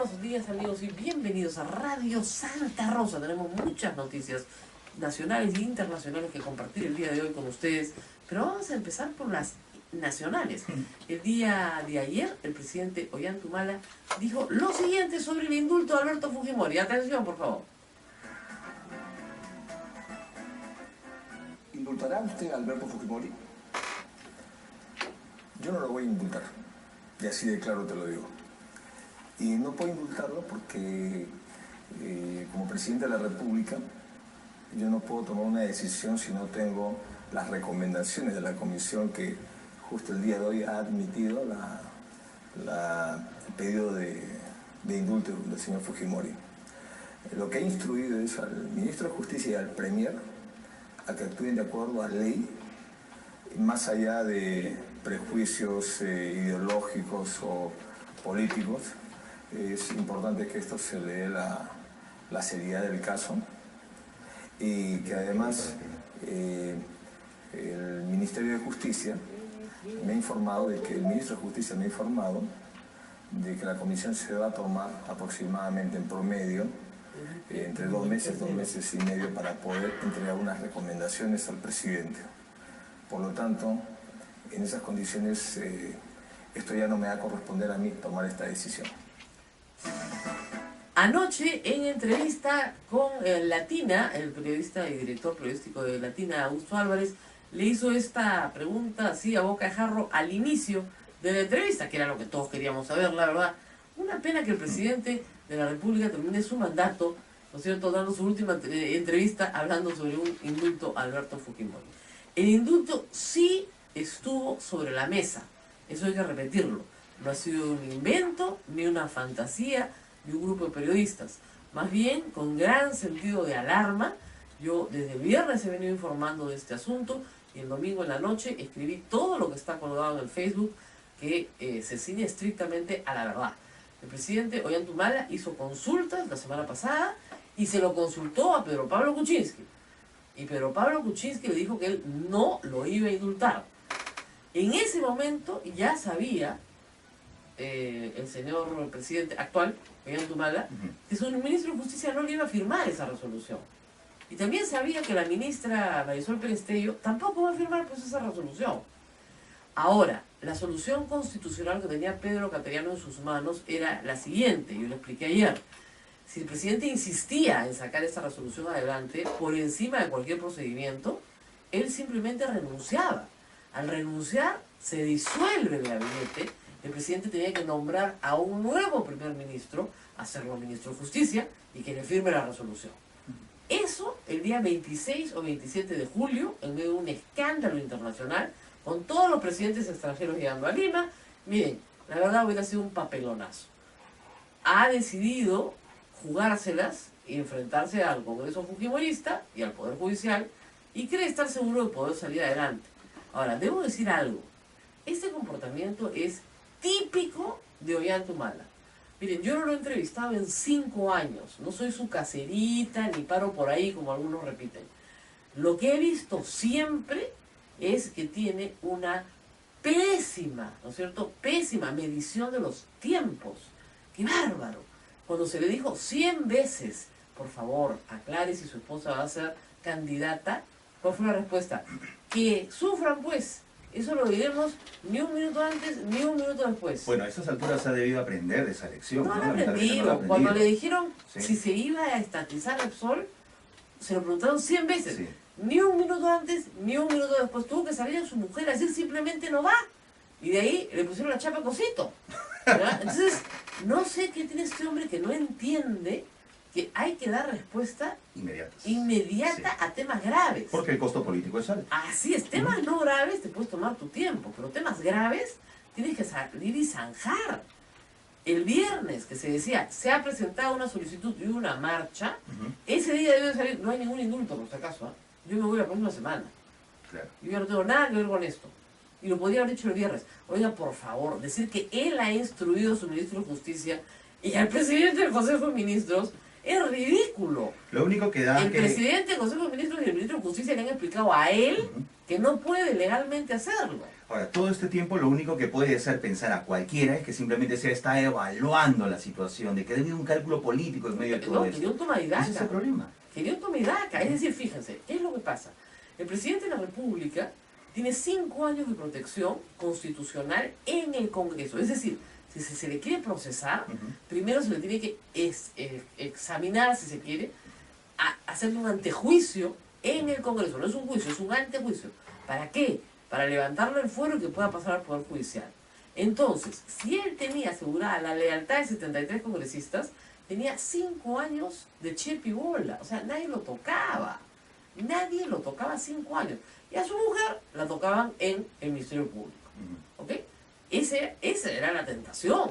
Buenos días amigos y bienvenidos a Radio Santa Rosa. Tenemos muchas noticias nacionales e internacionales que compartir el día de hoy con ustedes, pero vamos a empezar por las nacionales. El día de ayer el presidente Ollanta dijo lo siguiente sobre el indulto de Alberto Fujimori. Atención, por favor. ¿Indultará usted a Alberto Fujimori? Yo no lo voy a indultar, y así de claro te lo digo. Y no puedo indultarlo porque como presidente de la República yo no puedo tomar una decisión si no tengo las recomendaciones de la comisión que justo el día de hoy ha admitido el pedido de indulto del señor Fujimori. Lo que ha instruido es al ministro de Justicia y al Premier a que actúen de acuerdo a ley, más allá de prejuicios ideológicos o políticos. Es importante que esto se le dé la seriedad del caso y que además el Ministerio de Justicia me ha informado de que el ministro de Justicia me ha informado de que la comisión se va a tomar aproximadamente en promedio entre 2 meses y medio para poder entregar unas recomendaciones al presidente. Por lo tanto, en esas condiciones esto ya no me va a corresponder a mí tomar esta decisión. Anoche, en entrevista con Latina, el periodista y director periodístico de Latina, Augusto Álvarez, le hizo esta pregunta así a boca de jarro al inicio de la entrevista, que era lo que todos queríamos saber, la verdad. Una pena que el presidente de la República termine su mandato, ¿no es cierto?, dando su última entrevista hablando sobre un indulto a Alberto Fujimori. El indulto sí estuvo sobre la mesa, eso hay que repetirlo. No ha sido un invento, ni una fantasía de un grupo de periodistas. Más bien, con gran sentido de alarma, yo desde el viernes he venido informando de este asunto y el domingo en la noche escribí todo lo que está colgado en el Facebook que se ciñe estrictamente a la verdad. El presidente Ollanta hizo consultas la semana pasada y se lo consultó a Pedro Pablo Kuczynski. Y Pedro Pablo Kuczynski le dijo que él no lo iba a indultar. En ese momento ya sabía el señor presidente actual, Ollanta que su ministro de Justicia no le iba a firmar esa resolución. Y también sabía que la ministra Marisol Perestello tampoco va a firmar pues esa resolución. Ahora, la solución constitucional que tenía Pedro Cateriano en sus manos era la siguiente, yo lo expliqué ayer. Si el presidente insistía en sacar esa resolución adelante, por encima de cualquier procedimiento, él simplemente renunciaba. Al renunciar, se disuelve el gabinete. El presidente tenía que nombrar a un nuevo primer ministro, hacerlo ministro de Justicia, y que le firme la resolución. Eso el día 26 o 27 de julio, en medio de un escándalo internacional, con todos los presidentes extranjeros llegando a Lima. Miren, la verdad hubiera sido un papelonazo. Ha decidido jugárselas y enfrentarse al Congreso Fujimorista y al Poder Judicial, y cree estar seguro de poder salir adelante. Ahora, debo decir algo. Este comportamiento es típico de Ollanta. Miren, yo no lo he entrevistado en 5 años. No soy su caserita, ni paro por ahí como algunos repiten. Lo que he visto siempre es que tiene una pésima, ¿no es cierto?, pésima medición de los tiempos. ¡Qué bárbaro! Cuando se le dijo 100 veces, por favor, aclare si su esposa va a ser candidata, ¿cuál fue la respuesta? Que sufran pues. Eso lo diremos ni un minuto antes, ni un minuto después. Bueno, a estas alturas ha debido aprender de esa lección. No lo ha aprendido. Cuando le dijeron si se iba a estatizar Repsol, se lo preguntaron 100 veces. Sí. Ni un minuto antes, ni un minuto después. Tuvo que salir a su mujer a decir simplemente no va. Y de ahí le pusieron la chapa cosito. ¿Verdad? Entonces, no sé qué tiene este hombre que no entiende que hay que dar respuesta inmediata sí. a temas graves. Porque el costo político es alto. Así es, temas no graves te puedes tomar tu tiempo, pero temas graves tienes que salir y zanjar. El viernes que se decía, se ha presentado una solicitud y una marcha, ese día debe salir, no hay ningún indulto por si acaso, ¿eh? Yo me voy la próxima semana. Claro. Yo ya no tengo nada que ver con esto. Y lo podría haber dicho el viernes. Oiga, por favor, decir que él ha instruido a su ministro de Justicia y al presidente del Consejo de Ministros es ridículo. Lo único que da el presidente del Consejo de Ministros y el ministro de Justicia le han explicado a él que no puede legalmente hacerlo. Ahora, todo este tiempo lo único que puede hacer pensar a cualquiera es que simplemente se está evaluando la situación, de que debe haber un cálculo político en medio de todo No, esto. quería un toma y daca. Ese es el problema. Quería un toma y daca. Es decir, fíjense, ¿qué es lo que pasa? El presidente de la República tiene 5 años de protección constitucional en el Congreso. Es decir, si se le quiere procesar, primero se le tiene que examinar, si se quiere, hacerle un antejuicio en el Congreso. No es un juicio, es un antejuicio. ¿Para qué? Para levantarlo el fuero y que pueda pasar al Poder Judicial. Entonces, si él tenía asegurada la lealtad de 73 congresistas, tenía 5 años de chepi bola. O sea, nadie lo tocaba. Nadie lo tocaba 5 años. Y a su mujer la tocaban en el Ministerio Público. ¿Ok? Esa era la tentación.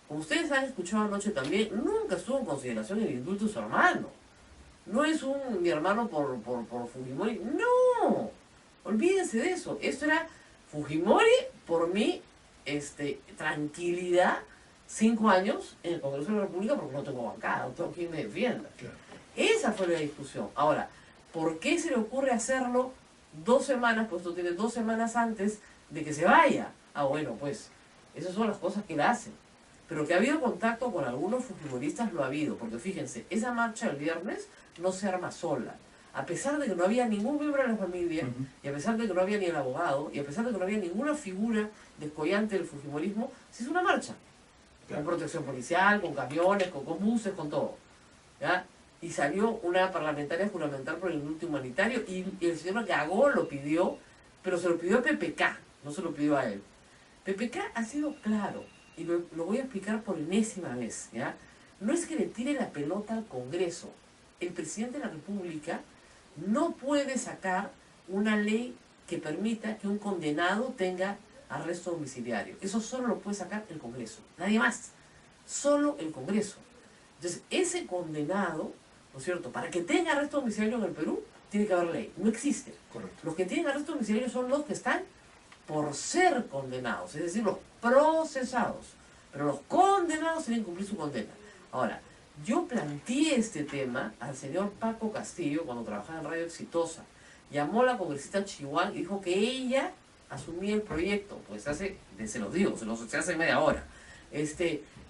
Como ustedes han escuchado anoche también, nunca estuvo en consideración el indulto de su hermano. No es mi hermano por Fujimori. ¡No! Olvídense de eso. Esto era Fujimori por mi tranquilidad, 5 años en el Congreso de la República porque no tengo bancada, no tengo quien me defienda. Claro. Esa fue la discusión. Ahora, ¿por qué se le ocurre hacerlo 2 semanas? Pues esto tiene 2 semanas antes de que se vaya. Ah, bueno, pues esas son las cosas que él hace. Pero que ha habido contacto con algunos fujimoristas, lo ha habido. Porque fíjense, esa marcha del viernes no se arma sola. A pesar de que no había ningún miembro de la familia, y a pesar de que no había ni el abogado, y a pesar de que no había ninguna figura descollante del fujimorismo, se hizo una marcha. Claro. Con protección policial, con camiones, con buses, con todo. ¿Ya? Y salió una parlamentaria juramental por el indulto humanitario, y el señor Gagó lo pidió, pero se lo pidió a PPK, no se lo pidió a él. PPK ha sido claro, y lo voy a explicar por enésima vez, ¿ya? No es que le tire la pelota al Congreso. El presidente de la República no puede sacar una ley que permita que un condenado tenga arresto domiciliario. Eso solo lo puede sacar el Congreso, nadie más. Solo el Congreso. Entonces, ese condenado, ¿no es cierto?, para que tenga arresto domiciliario en el Perú, tiene que haber ley. No existe. Correcto. Los que tienen arresto domiciliario son los que están por ser condenados, es decir, los procesados. Pero los condenados tienen que cumplir su condena. Ahora, yo planteé este tema al señor Paco Castillo cuando trabajaba en Radio Exitosa. Llamó a la congresista Chihuahua y dijo que ella asumía el proyecto. Pues se los digo, se hace media hora.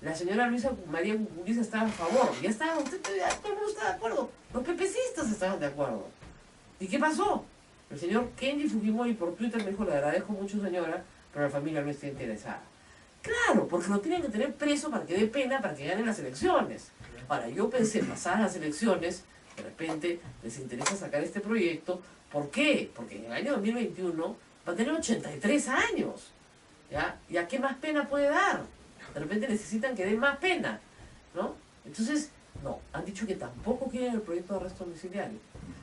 La señora Luisa María Guriza estaba a favor. Ya estaba, todo el mundo estaba de acuerdo. Los pepecistas estaban de acuerdo. ¿Y qué pasó? El señor Kenji Fujimori por Twitter me dijo, le agradezco mucho señora, pero la familia no está interesada. Claro, porque lo tienen que tener preso para que dé pena, para que ganen las elecciones. Ahora, yo pensé, pasadas las elecciones, de repente les interesa sacar este proyecto. ¿Por qué? Porque en el año 2021 va a tener 83 años. ¿Ya? ¿Y a qué más pena puede dar? De repente necesitan que dé más pena, ¿no? Entonces, no, han dicho que tampoco quieren el proyecto de arresto domiciliario.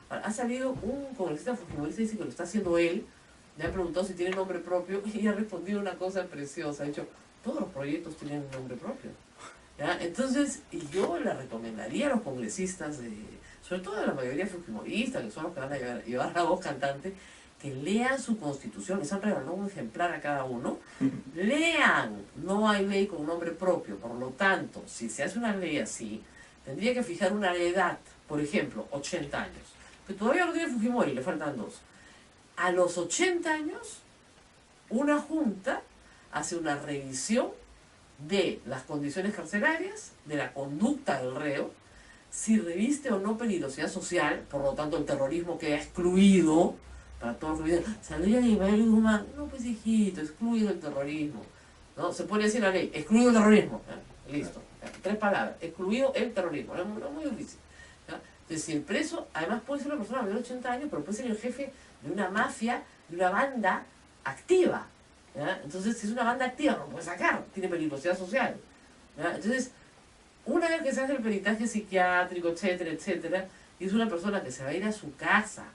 Ahora, ha salido un congresista fujimorista y dice que lo está haciendo él. Le han preguntado si tiene nombre propio y ha respondido una cosa preciosa. Ha dicho, todos los proyectos tienen un nombre propio. ¿Ya? Entonces, y yo le recomendaría a los congresistas, sobre todo a la mayoría fujimoristas, que son los que van a llevar la voz cantante, que lean su constitución. Les han regalado un ejemplar a cada uno. Lean. No hay ley con nombre propio. Por lo tanto, si se hace una ley así, tendría que fijar una edad, por ejemplo, 80 años. Que todavía no tiene Fujimori, le faltan 2. A los 80 años, una junta hace una revisión de las condiciones carcelarias, de la conducta del reo, si reviste o no peligrosidad social, por lo tanto el terrorismo queda excluido, para todos los que dicen, saldría de Ibael Guzmán, no pues hijito, excluido el terrorismo, ¿no? Se pone así la ley, excluido el terrorismo, ¿ya? Listo, ¿ya? 3 palabras, excluido el terrorismo, no es muy difícil, ¿ya? Entonces si el preso, además puede ser una persona mayor de 80 años, pero puede ser el jefe de una mafia, de una banda activa, ¿ya? Entonces, si es una banda activa, no lo puede sacar, tiene peligrosidad social, ¿ya? Entonces, una vez que se hace el peritaje psiquiátrico, etcétera, etcétera, y es una persona que se va a ir a su casa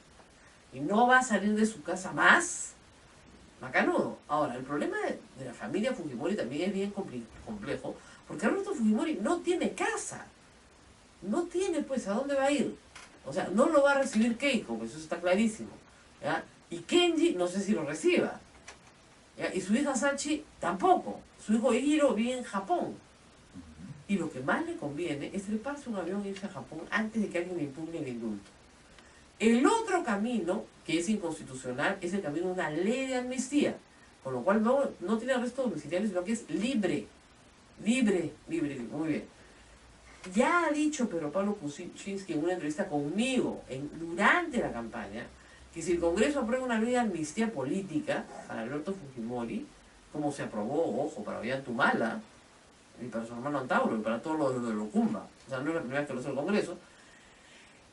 y no va a salir de su casa más, macanudo. Ahora, el problema de la familia Fujimori también es bien complejo, porque Alberto Fujimori no tiene casa, no tiene pues a dónde va a ir. O sea, no lo va a recibir Keiko, pues eso está clarísimo, ¿ya? Y Kenji no sé si lo reciba, ¿ya? Y su hija Sachi tampoco. Su hijo Hiro vive en Japón. Y lo que más le conviene es treparse un avión e irse a Japón antes de que alguien le impugne el indulto. El otro camino, que es inconstitucional, es el camino de una ley de amnistía, con lo cual no tiene arresto domiciliario, sino que es libre. Libre, muy bien. Ya ha dicho Pedro Pablo Kuczynski en una entrevista conmigo durante la campaña que si el Congreso aprueba una ley de amnistía política para Alberto Fujimori, como se aprobó, ojo, para Ollantumala y para su hermano Antauro y para todos los de Locumba, o sea, no es la primera vez que lo hace el Congreso,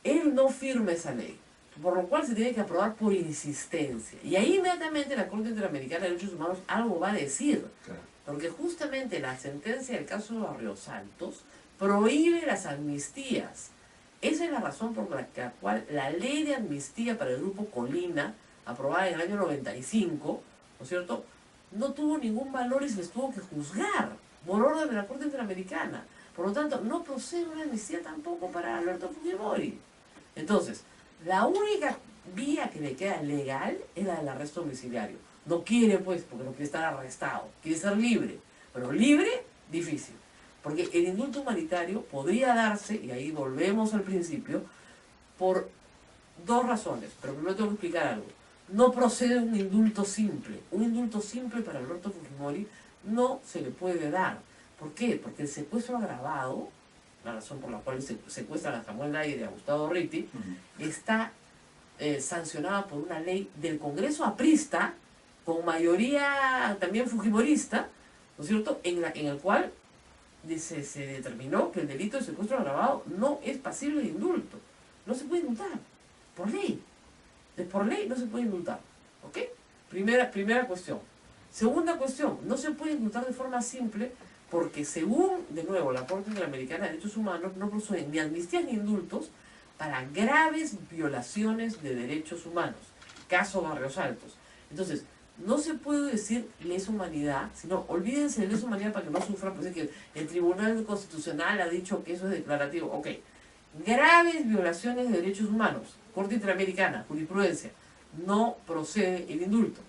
él no firma esa ley, por lo cual se tiene que aprobar por insistencia. Y ahí inmediatamente la Corte Interamericana de Derechos Humanos algo va a decir, Claro. porque justamente la sentencia del caso de Barrios Altos prohíbe las amnistías. Esa es la razón por la cual la ley de amnistía para el Grupo Colina, aprobada en el año 95, ¿no es cierto?, no tuvo ningún valor y se les tuvo que juzgar por orden de la Corte Interamericana. Por lo tanto, no procede una amnistía tampoco para Alberto Fujimori. Entonces, la única vía que le queda legal es la del arresto domiciliario. No quiere, pues, porque no quiere estar arrestado, quiere ser libre. Pero libre, difícil. Porque el indulto humanitario podría darse, y ahí volvemos al principio, por dos razones. Pero primero tengo que explicar algo. No procede un indulto simple. Un indulto simple para Alberto Fujimori no se le puede dar. ¿Por qué? Porque el secuestro agravado, la razón por la cual se secuestran a Samuel Nayer y a Gustavo Ritti, está sancionada por una ley del Congreso aprista, con mayoría también fujimorista, ¿no es cierto?, en el cual se determinó que el delito de secuestro agravado no es pasible de indulto. No se puede indultar, por ley. Por ley no se puede indultar. ¿Ok? Primera cuestión. Segunda cuestión, no se puede indultar de forma simple porque según, de nuevo, la Corte Interamericana de Derechos Humanos no proceden ni amnistías ni indultos para graves violaciones de derechos humanos. Caso Barrios Altos. Entonces, no se puede decir lesa humanidad, sino olvídense de lesa humanidad para que no sufran, pues es que el Tribunal Constitucional ha dicho que eso es declarativo. Ok, graves violaciones de derechos humanos, Corte Interamericana, jurisprudencia, no procede el indulto.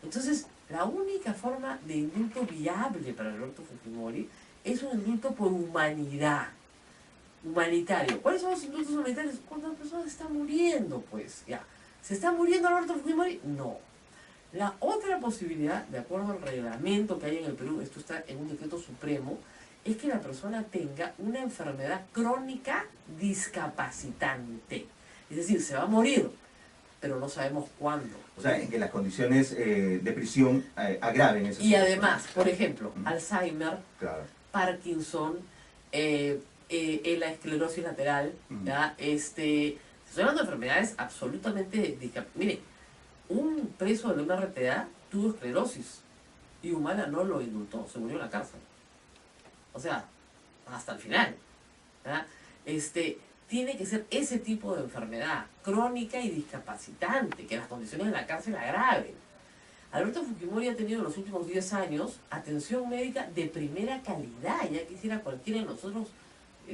Entonces, la única forma de indulto viable para Alberto Fujimori es un indulto por humanidad, humanitario. ¿Cuáles son los indultos humanitarios? Cuando la persona está muriendo, pues, ya. ¿Se está muriendo Alberto Fujimori? No. La otra posibilidad, de acuerdo al reglamento que hay en el Perú, esto está en un decreto supremo, es que la persona tenga una enfermedad crónica discapacitante. Es decir, se va a morir, pero no sabemos cuándo. O sea, en que las condiciones de prisión agraven esa Y situación. además, por ejemplo, Alzheimer, Claro. Parkinson, la esclerosis lateral, ¿ya? Estoy hablando de enfermedades absolutamente discapacitadas. Miren, un preso de la MRTA tuvo esclerosis y Humala no lo indultó, se murió en la cárcel. O sea, hasta el final. ¿Ya? Tiene que ser ese tipo de enfermedad crónica y discapacitante, que las condiciones de la cárcel agraven. Alberto Fujimori ha tenido en los últimos 10 años atención médica de primera calidad. Ya quisiera cualquiera de nosotros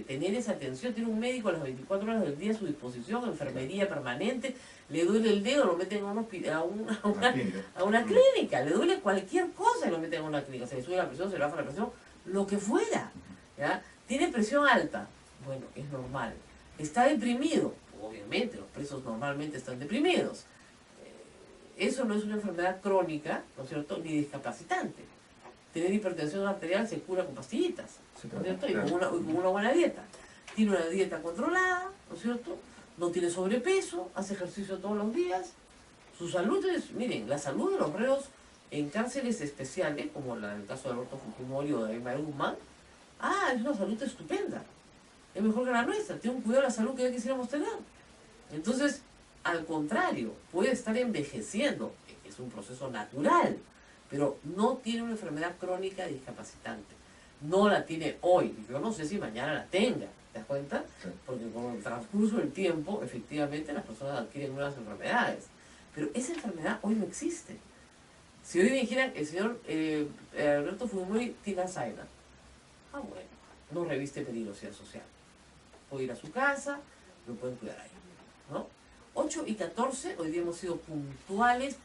tener esa atención. Tiene un médico a las 24 horas del día a su disposición, enfermería permanente. Le duele el dedo, lo meten a una clínica. Le duele cualquier cosa y lo meten a una clínica. Se le sube la presión, se le baja la presión, lo que fuera. ¿Ya? Tiene presión alta. Bueno, es normal. Está deprimido. Obviamente, los presos normalmente están deprimidos. Eso no es una enfermedad crónica, ¿no es cierto?, ni discapacitante. Tener hipertensión arterial se cura con pastillitas, ¿no es cierto?, y con una buena dieta. Tiene una dieta controlada, ¿no es cierto?, no tiene sobrepeso, hace ejercicio todos los días. Su salud es, miren, la salud de los reos en cárceles especiales, como el caso de Alberto Fujimori o de Aymar Guzmán, es una salud estupenda. Es mejor que la nuestra, tiene un cuidado de la salud que ya quisiéramos tener. Entonces, al contrario, puede estar envejeciendo, es un proceso natural, pero no tiene una enfermedad crónica discapacitante. No la tiene hoy, yo no sé si mañana la tenga, ¿te das cuenta? Sí. Porque con el transcurso del tiempo, efectivamente, las personas adquieren nuevas enfermedades. Pero esa enfermedad hoy no existe. Si hoy me dijeran el señor Alberto Fujimori tiene Alzheimer, bueno, no reviste peligrosidad social. Puede ir a su casa, lo pueden cuidar ahí, ¿no? 8:14, hoy día hemos sido puntuales.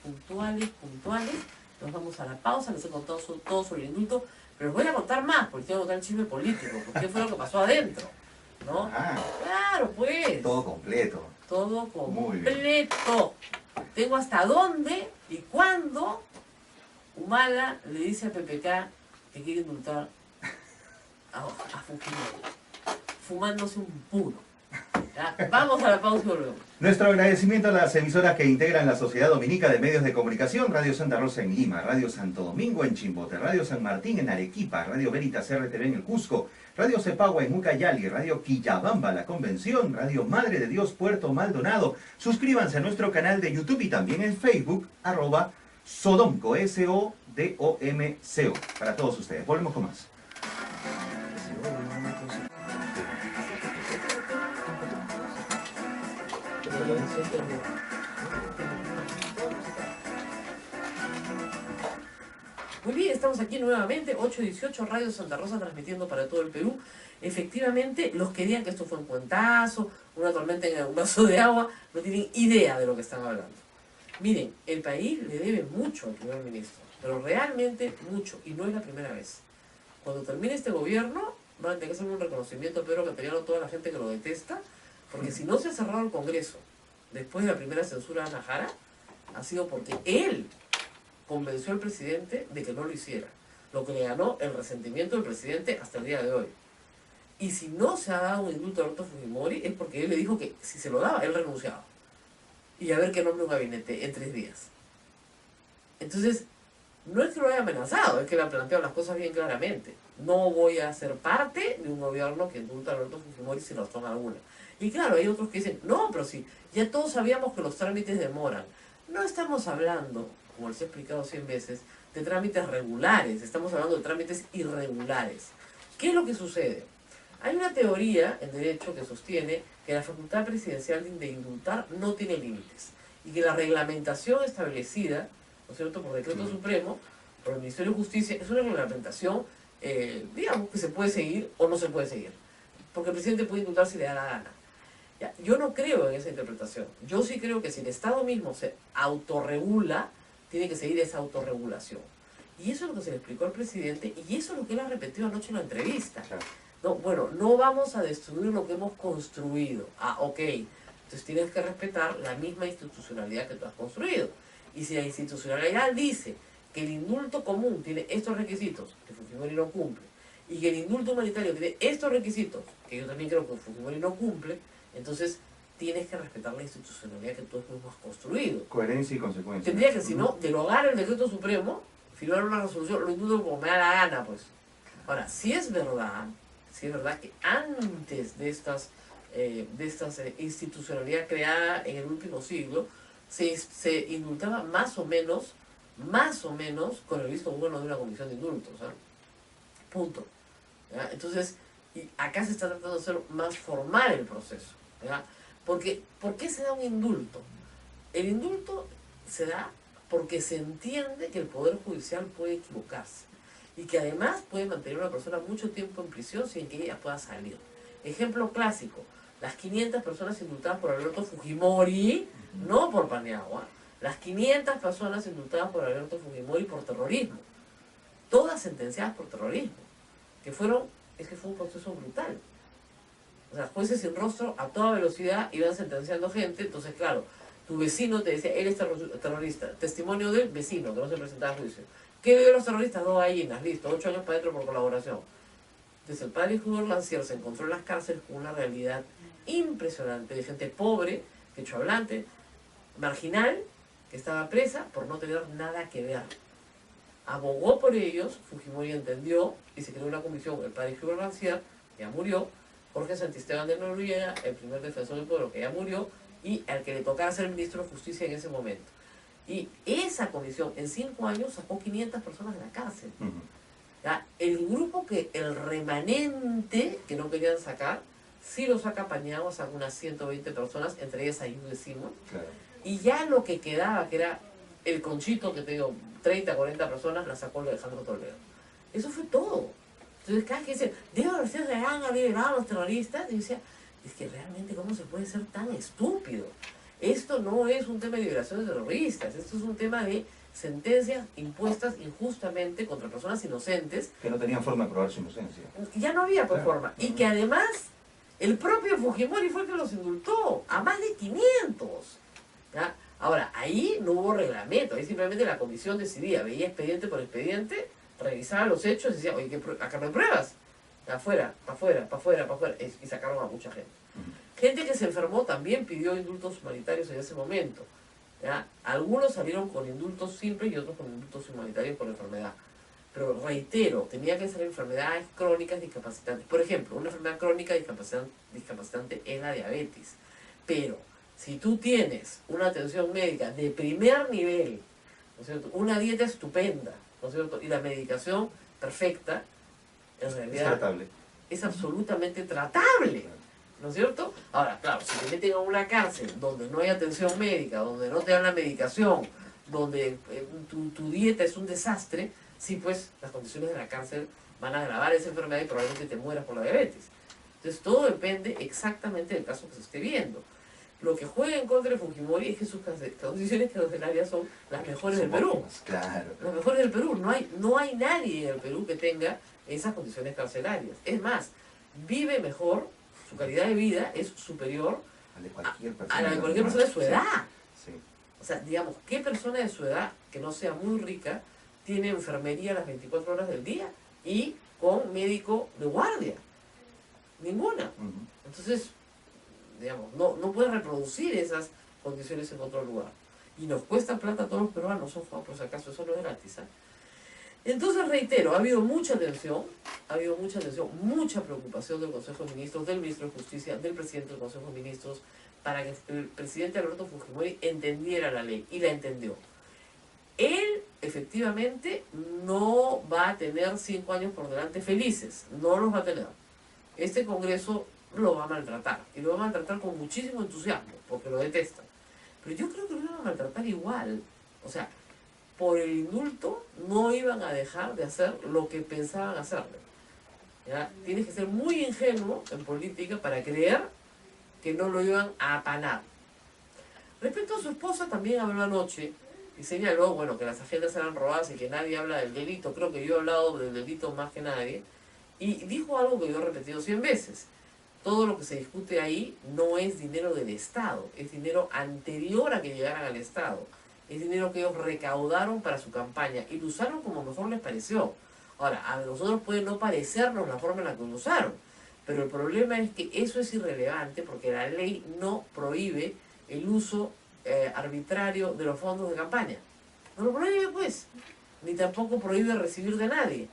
Nos vamos a la pausa, les he contado todo sobre el indulto, pero les voy a contar más, porque tengo que contar el chisme político, porque fue lo que pasó adentro, ¿no? Ah, Claro, pues. todo completo. Todo Muy bien. completo. Tengo hasta dónde y cuándo Humala le dice a PPK que quiere indultar a Fujimori, fumándose un puro. ¿Ya? Vamos a la pausa y volvemos. Nuestro agradecimiento a las emisoras que integran la Sociedad Dominica de Medios de Comunicación: Radio Santa Rosa en Lima, Radio Santo Domingo en Chimbote, Radio San Martín en Arequipa, Radio Veritas RTV en el Cusco, Radio Cepagua en Ucayali, Radio Quillabamba La Convención, Radio Madre de Dios Puerto Maldonado. Suscríbanse a nuestro canal de YouTube y también en Facebook, @Sodomco, SODOMCO, para todos ustedes. Volvemos con más. Muy bien, estamos aquí nuevamente, 8:18, Radio Santa Rosa transmitiendo para todo el Perú. Efectivamente, los que digan que esto fue un cuentazo, una tormenta en un vaso de agua, no tienen idea de lo que están hablando. Miren, el país le debe mucho al primer ministro, pero realmente mucho, y no es la primera vez. Cuando termine este gobierno, van a tener que hacer un reconocimiento a Pedro Cateriano a toda la gente que lo detesta, porque si no se ha cerrado el Congreso después de la primera censura a Ana Jara, ha sido porque él convenció al presidente de que no lo hiciera, lo que le ganó el resentimiento del presidente hasta el día de hoy. Y si no se ha dado un indulto a Alberto Fujimori es porque él le dijo que si se lo daba, él renunciaba. Y a ver qué nombre un gabinete en 3 días. Entonces, no es que lo haya amenazado, es que le ha planteado las cosas bien claramente. No voy a ser parte de un gobierno que indulta a Alberto Fujimori sin razón alguna. Y claro, hay otros que dicen, no, pero sí, ya todos sabíamos que los trámites demoran. No estamos hablando, como les he explicado 100 veces, de trámites regulares, estamos hablando de trámites irregulares. ¿Qué es lo que sucede? Hay una teoría en derecho que sostiene que la facultad presidencial de indultar no tiene límites y que la reglamentación establecida, ¿no es cierto?, por decreto supremo, por el Ministerio de Justicia, es una reglamentación, digamos, que se puede seguir o no se puede seguir, porque el presidente puede indultar si le da la gana. Ya, yo no creo en esa interpretación. Yo sí creo que si el Estado mismo se autorregula, tiene que seguir esa autorregulación. Y eso es lo que se le explicó al presidente y eso es lo que él ha repetido anoche en la entrevista. Claro. No, bueno, no vamos a destruir lo que hemos construido. Ah, ok. Entonces tienes que respetar la misma institucionalidad que tú has construido. Y si la institucionalidad dice que el indulto común tiene estos requisitos, que Fujimori no cumple, y que el indulto humanitario tiene estos requisitos, que yo también creo que Fujimori no cumple, entonces tienes que respetar la institucionalidad que tú mismo has construido. Coherencia y consecuencia. Tendría que, si no, derogar el decreto supremo, firmar una resolución, lo indulto como me da la gana, pues. Ahora, si es verdad que antes de estas institucionalidad creada en el último siglo, se indultaba más o menos con el visto bueno de una comisión de indultos, ¿eh? Punto. ¿Ya? Entonces, y acá se está tratando de hacer más formal el proceso, ¿ya? Porque, ¿por qué se da un indulto? El indulto se da porque se entiende que el Poder Judicial puede equivocarse y que además puede mantener a una persona mucho tiempo en prisión sin que ella pueda salir. Ejemplo clásico, las 500 personas indultadas por Alberto Fujimori, no por Paniagua, las 500 personas indultadas por Alberto Fujimori por terrorismo, todas sentenciadas por terrorismo, es que fue un proceso brutal. O sea, jueces sin rostro a toda velocidad iban sentenciando gente, entonces claro, tu vecino te decía, él es terrorista, testimonio del vecino que no se presentaba a juicio. ¿Qué dio los terroristas? 2 gallinas, listo, 8 años para adentro por colaboración. Entonces el padre Julio Lancier se encontró en las cárceles con una realidad impresionante de gente pobre, quechohablante, marginal, que estaba presa por no tener nada que ver. Abogó por ellos, Fujimori entendió y se creó una comisión. El padre Julio Lancier, que ya murió, Jorge Santisteban de Noriega, el primer defensor del pueblo, que ya murió, y al que le tocaba ser ministro de Justicia en ese momento. Y esa comisión en 5 años sacó 500 personas de la cárcel. ¿Ya? El grupo el remanente que no querían sacar, sí lo saca Paniagua, saca unas 120 personas, entre ellas Ayude Simón. Claro. Y ya lo que quedaba, que era el conchito, que te digo, 30, 40 personas, la sacó Alejandro Toledo. Eso fue todo. Entonces cada vez que dicen, Diego García Reán ha liberado a los terroristas, y yo decía, es que realmente ¿cómo se puede ser tan estúpido? Esto no es un tema de liberación de terroristas, esto es un tema de sentencias impuestas injustamente contra personas inocentes. Que no tenían forma de probar su inocencia. Ya no había forma. Y que además El propio Fujimori fue el que los indultó, a más de 500. ¿Ya? Ahora, ahí no hubo reglamento, ahí simplemente la comisión decidía, veía expediente por expediente, revisaba los hechos y decía, oye, acá no hay pruebas. Afuera, para afuera, para afuera, para afuera. Y sacaron a mucha gente. Gente que se enfermó también pidió indultos humanitarios en ese momento. ¿Ya? Algunos salieron con indultos simples y otros con indultos humanitarios por enfermedad. Pero reitero, tenía que ser enfermedades crónicas discapacitantes. Por ejemplo, una enfermedad crónica discapacitante es la diabetes. Pero si tú tienes una atención médica de primer nivel, ¿no es cierto? Una dieta estupenda, ¿no es cierto? Y la medicación perfecta, en realidad Es tratable. es absolutamente tratable, ¿no es cierto? Ahora, claro, si te meten a una cárcel donde no hay atención médica, donde no te dan la medicación, donde tu dieta es un desastre, sí, pues las condiciones de la cárcel van a agravar esa enfermedad y probablemente te mueras por la diabetes. Entonces todo depende exactamente del caso que se esté viendo. Lo que juega en contra de Fujimori es que sus condiciones carcelarias son las mejores del Perú. Óptimas, claro. Las mejores del Perú. No hay nadie en el Perú que tenga esas condiciones carcelarias. Es más, vive mejor, su calidad de vida es superior a la de cualquier persona de su edad. Sí. O sea, digamos, ¿qué persona de su edad, que no sea muy rica, tiene enfermería las 24 horas del día y con médico de guardia? Ninguna. Entonces, digamos, no puede reproducir esas condiciones en otro lugar. Y nos cuesta plata a todos los peruanos, ojo, por si acaso, eso no es gratis. Entonces, reitero, ha habido mucha tensión, mucha preocupación del Consejo de Ministros, del Ministro de Justicia, del Presidente del Consejo de Ministros, para que el presidente Alberto Fujimori entendiera la ley, y la entendió. Él, efectivamente, no va a tener 5 años por delante felices, no los va a tener. Este Congreso lo va a maltratar, y lo va a maltratar con muchísimo entusiasmo, porque lo detestan. Pero yo creo que lo van a maltratar igual. O sea, por el indulto no iban a dejar de hacer lo que pensaban hacerle. ¿Ya? Tienes que ser muy ingenuo en política para creer que no lo iban a apanar. Respecto a su esposa, también habló anoche y señaló, bueno, que las agendas eran robadas y que nadie habla del delito. Creo que yo he hablado del delito más que nadie. Y dijo algo que yo he repetido 100 veces. Todo lo que se discute ahí no es dinero del Estado, es dinero anterior a que llegaran al Estado. Es dinero que ellos recaudaron para su campaña y lo usaron como mejor les pareció. Ahora, a nosotros puede no parecernos la forma en la que lo usaron, pero el problema es que eso es irrelevante porque la ley no prohíbe el uso arbitrario de los fondos de campaña. No lo prohíbe, pues, ni tampoco prohíbe recibir de nadie.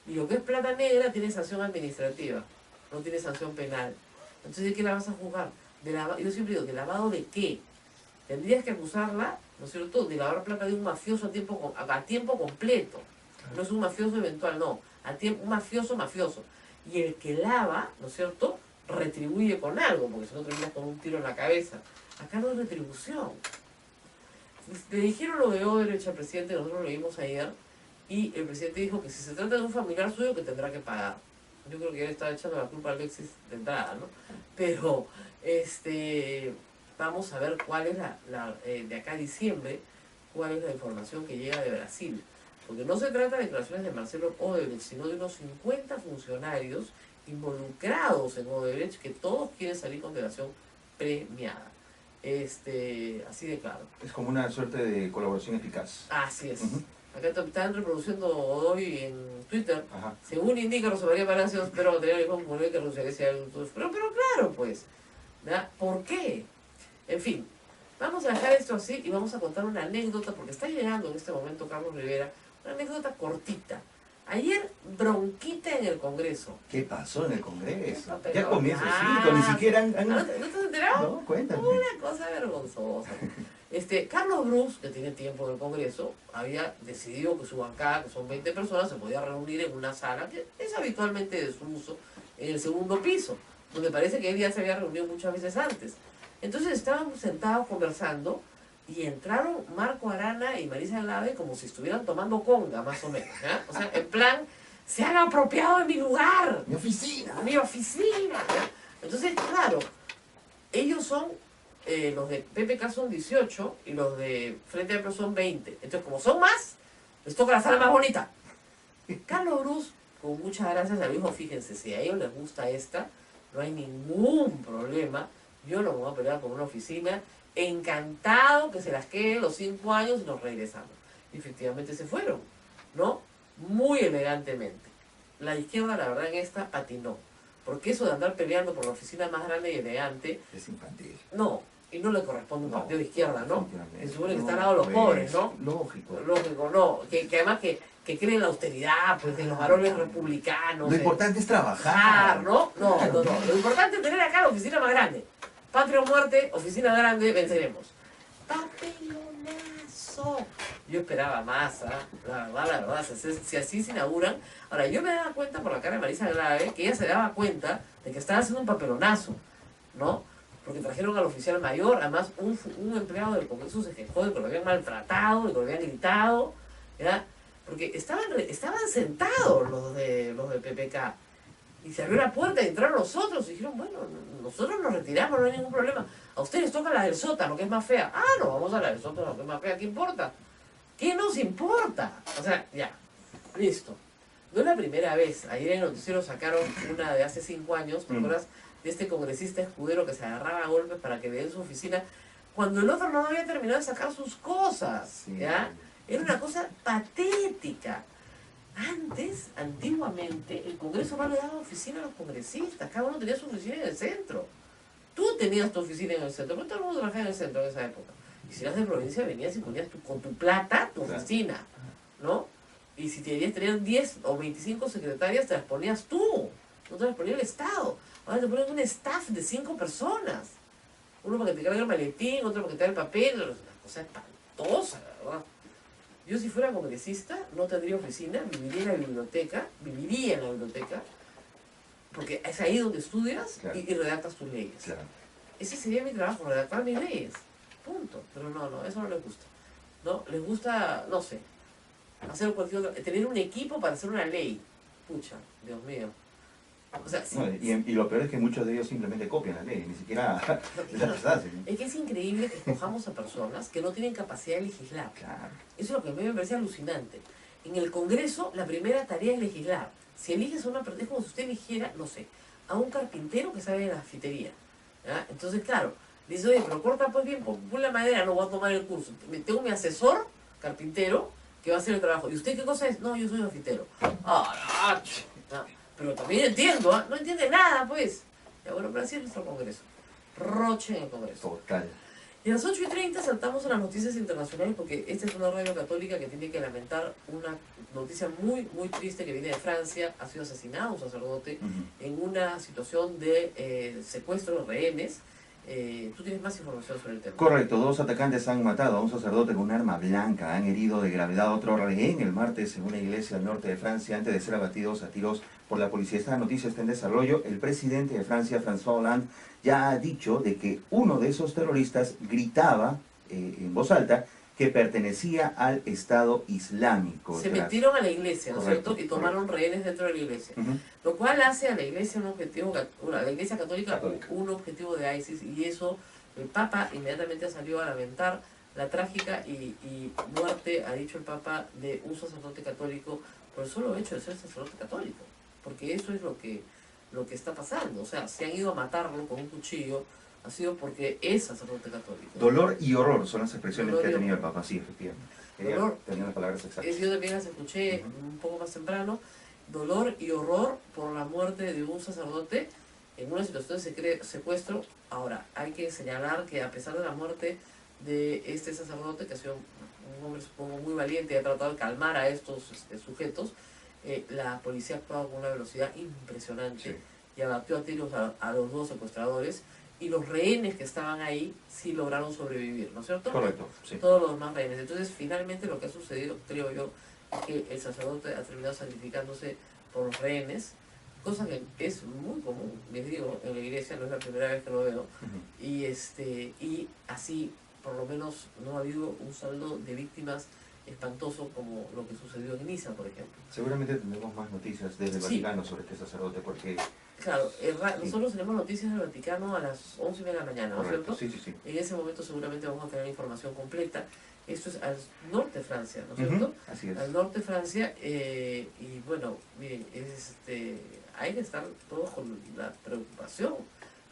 Y lo que es plata negra tiene sanción administrativa, no tiene sanción penal. Entonces, ¿de qué la vas a juzgar? Yo siempre digo, ¿de lavado de qué? Tendrías que acusarla, ¿no es cierto?, de lavar plata de un mafioso a tiempo completo. No es un mafioso eventual, no. Un mafioso. Y el que lava, ¿no es cierto?, retribuye con algo, porque si no terminas con un tiro en la cabeza. Acá no hay retribución. Le dijeron lo de Odebrecht al presidente, nosotros lo vimos ayer, y el presidente dijo que si se trata de un familiar suyo, que tendrá que pagar. Yo creo que él estaba echando la culpa a Alexis de entrada, ¿no? Pero, vamos a ver cuál es de acá a diciembre, cuál es la información que llega de Brasil. Porque no se trata de declaraciones de Marcelo Odebrecht, sino de unos 50 funcionarios involucrados en Odebrecht que todos quieren salir con delación premiada. Así de claro. Es como una suerte de colaboración eficaz. Así es. Acá están reproduciendo hoy en Twitter. Ajá. Según indica Rosa María Palacios, pero tener el mismo que renunciaría a pero claro, pues. ¿Verdad? ¿Por qué? En fin, vamos a dejar esto así y vamos a contar una anécdota, porque está llegando en este momento Carlos Rivera, una anécdota cortita. Ayer, bronquita en el Congreso. ¿Qué pasó en el Congreso? No, pero Ya comienza el circo, ni siquiera han... ¿No te has enterado? No, cuéntame. Una cosa vergonzosa. Carlos Bruce, que tiene tiempo en el Congreso, había decidido que su bancada, que son 20 personas, se podía reunir en una sala que es habitualmente de su uso, en el segundo piso, donde parece que él ya se había reunido muchas veces antes. Entonces estaban sentados conversando y entraron Marco Arana y Marisa Glave como si estuvieran tomando conga, más o menos. ¿Ya? O sea, en plan, se han apropiado de mi lugar. ¡Mi oficina! ¡Mi oficina! ¿Ya? Entonces, claro, ellos son, los de PPK son 18 y los de Frente Amplio son 20. Entonces, como son más, les toca la sala más bonita. Carlos Bruce, con muchas gracias, le dijo, fíjense, si a ellos les gusta esta, no hay ningún problema, yo no me voy a pelear con una oficina, encantado que se las quede los 5 años y nos regresamos. Y efectivamente se fueron, ¿no? Muy elegantemente. La izquierda, la verdad, en esta patinó. Porque eso de andar peleando por la oficina más grande y elegante... Es infantil. No, y no le corresponde a un partido de izquierda, ¿no? Se supone que No, están al lado de los pobres, ¿no? Lógico. Lógico, no. Que además que creen la austeridad, pues, de los varones republicanos. Lo importante es trabajar. ¿no? No. Lo importante es tener acá la oficina más grande. Patria o muerte, oficina grande, venceremos. Papelonazo. Yo esperaba más, ¿ah? La verdad, si así se inauguran. Ahora, yo me daba cuenta por la cara de Marisa Grave que ella se daba cuenta de que estaba haciendo un papelonazo, ¿no? Porque trajeron al oficial mayor, además un empleado del Congreso se quejó de que lo habían maltratado, de que lo habían gritado, ¿ya? Porque estaban sentados los de PPK. Y se abrió la puerta y entraron los otros y dijeron, bueno, nosotros nos retiramos, no hay ningún problema. A ustedes toca la del sótano, que es más fea. Ah, no, vamos a la del sótano, que es más fea. ¿Qué importa? ¿Qué nos importa? O sea, ya, listo. No es la primera vez. Ayer en el noticiero sacaron una de hace 5 años, ¿te acuerdas? De este congresista escudero que se agarraba a golpes para que le den su oficina, cuando el otro no había terminado de sacar sus cosas, ¿ya? Era una cosa patética. Antiguamente, el Congreso no le daba oficina a los congresistas, cada uno tenía su oficina en el centro. Tú tenías tu oficina en el centro, pero todo el mundo trabajaba en el centro en esa época. Y si eras de provincia, venías y ponías con tu plata tu oficina, ¿no? Y si tenías 10 o 25 secretarias, te las ponías tú, no te las ponía el Estado. Ahora te ponen un staff de 5 personas. Uno para que te cargue el maletín, otro para que te haga el papel, una cosa espantosa, ¿verdad? Yo si fuera congresista no tendría oficina, viviría en la biblioteca, porque es ahí donde estudias y redactas tus leyes. Claro. Ese sería mi trabajo, redactar mis leyes. Punto. Pero no, eso no les gusta. ¿No? Les gusta, no sé, hacer cualquier otra, tener un equipo para hacer una ley. Pucha, Dios mío. O sea, no, y lo peor es que muchos de ellos simplemente copian la ley, ni siquiera las hacen. Es que es increíble que escojamos a personas que no tienen capacidad de legislar. Claro. Eso es lo que a mí me parece alucinante. En el Congreso, la primera tarea es legislar. Si eliges a una persona, es como si usted eligiera, no sé, a un carpintero que sabe de grafitería. ¿Ya? Entonces, claro, dice, oye, pero corta pues bien, pon la madera, no voy a tomar el curso. Tengo mi asesor, carpintero, que va a hacer el trabajo. ¿Y usted qué cosa es? No, yo soy grafitero. ¡Ah, pero también entiendo, ¿eh? No entiende nada, pues. Ya bueno, pero así es nuestro Congreso. Roche en el Congreso. Total. Y a las 8:30 saltamos a las noticias internacionales porque esta es una radio católica que tiene que lamentar una noticia muy, muy triste que viene de Francia. Ha sido asesinado un sacerdote en una situación de secuestro de rehenes. Tú tienes más información sobre el tema. Correcto, 2 atacantes han matado a un sacerdote con un arma blanca, han herido de gravedad a otro rehén el martes en una iglesia al norte de Francia antes de ser abatidos a tiros por la policía. Esta noticia está en desarrollo. El presidente de Francia, François Hollande, ya ha dicho de que uno de esos terroristas gritaba en voz alta que pertenecía al Estado Islámico. Se metieron a la iglesia, ¿no es cierto? Y tomaron rehenes dentro de la iglesia. Lo cual hace a la iglesia un objetivo, a la iglesia católica un objetivo de ISIS, y eso el Papa inmediatamente salió a lamentar la trágica y muerte, ha dicho el Papa, de un sacerdote católico por el solo hecho de ser sacerdote católico. Porque eso es lo que está pasando. O sea, se han ido a matarlo con un cuchillo, ha sido porque es sacerdote católico. Dolor y horror son las expresiones que ha tenido el Papa, sí, efectivamente. Tenía las palabras exactas. Yo también las escuché un poco más temprano. Dolor y horror por la muerte de un sacerdote en una situación de secuestro. Ahora, hay que señalar que a pesar de la muerte de este sacerdote, que ha sido un hombre supongo muy valiente y ha tratado de calmar a estos sujetos, la policía ha actuado con una velocidad impresionante y abatió a tiros a los 2 secuestradores, y los rehenes que estaban ahí sí lograron sobrevivir, ¿no es cierto? Correcto, sí. Todos los demás rehenes. Entonces, finalmente lo que ha sucedido, creo yo, es que el sacerdote ha terminado sacrificándose por los rehenes, cosa que es muy común, les digo, en la iglesia, no es la primera vez que lo veo, y así, por lo menos, no ha habido un saldo de víctimas espantoso como lo que sucedió en Niza, por ejemplo. Seguramente tendremos más noticias desde el Vaticano sobre este sacerdote, porque... Claro, nosotros tenemos noticias del Vaticano a las 11:30 de la mañana, ¿no es cierto? Sí. En ese momento seguramente vamos a tener información completa. Esto es al norte de Francia, ¿no es cierto? Así es. Al norte de Francia, y bueno, miren, hay que estar todos con la preocupación